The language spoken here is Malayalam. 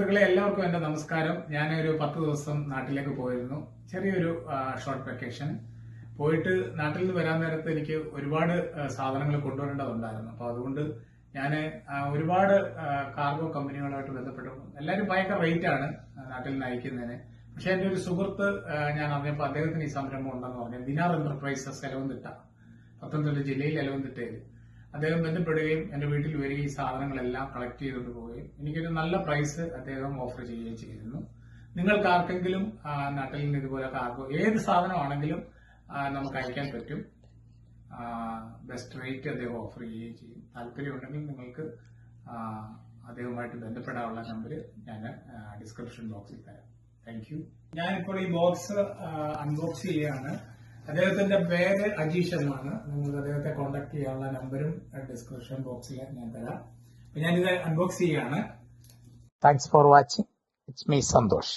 സുഹൃത്തുക്കളെ എല്ലാവർക്കും എന്റെ നമസ്കാരം. ഞാനൊരു 10 ദിവസം നാട്ടിലേക്ക് പോയിരുന്നു. ചെറിയൊരു ഷോർട്ട് വെക്കേഷൻ. പോയിട്ട് നാട്ടിൽ നിന്ന് വരാൻ നേരത്ത് എനിക്ക് ഒരുപാട് സാധനങ്ങൾ കൊണ്ടുവരേണ്ടതുണ്ടായിരുന്നു. അപ്പൊ അതുകൊണ്ട് ഞാൻ ഒരുപാട് കാർഗോ കമ്പനികളുമായിട്ട് ബന്ധപ്പെട്ടു. എല്ലാവരും ഭയങ്കര റേറ്റ് ആണ് നാട്ടിൽ നിന്ന് അയക്കുന്നതിന്. പക്ഷെ എന്റെ ഒരു സുഹൃത്ത് ഞാൻ അറിഞ്ഞപ്പോൾ അദ്ദേഹത്തിന് ഈ സംരംഭം ഉണ്ടെന്ന് പറഞ്ഞു. ദിനാർ എന്റർപ്രൈസസ് എലവന്തിട്ട, പത്തനംതിട്ട ജില്ലയിൽ എലവന്തിട്ടയിൽ അദ്ദേഹം ബന്ധപ്പെടുകയും എന്റെ വീട്ടിൽ വരികയും ഈ സാധനങ്ങളെല്ലാം കളക്ട് ചെയ്തുകൊണ്ട് പോവുകയും എനിക്കൊരു നല്ല പ്രൈസ് അദ്ദേഹം ഓഫർ ചെയ്യുകയും ചെയ്തിരുന്നു. നിങ്ങൾക്ക് ആർക്കെങ്കിലും നാട്ടിൽ നിന്ന് ഇതുപോലെ കാർഗോ ഏത് സാധനമാണെങ്കിലും നമുക്ക് അയക്കാൻ പറ്റും. ബെസ്റ്റ് റേറ്റ് അദ്ദേഹം ഓഫർ ചെയ്യുകയും ചെയ്യും. താല്പര്യമുണ്ടെങ്കിൽ നിങ്ങൾക്ക് അദ്ദേഹവുമായിട്ട് ബന്ധപ്പെടാനുള്ള നമ്പർ ഞാൻ ഡിസ്ക്രിപ്ഷൻ ബോക്സിൽ തരാം. Thank you. ഞാനിപ്പോൾ ഈ ബോക്സ് അൺബോക്സ് ചെയ്യുകയാണ്. അദ്ദേഹത്തിന്റെ പേര് അജീഷ് എന്നാണ്. നിങ്ങൾക്ക് അദ്ദേഹത്തെ കോൺടാക്ട് ചെയ്യാനുള്ള നമ്പരും ഡിസ്ക്രിപ്ഷൻ ബോക്സിൽ ഞാൻ തരാം. ഞാനിത് അൺബോക്സ് ചെയ്യുകയാണ്. Thanks for watching. It's me Santhosh.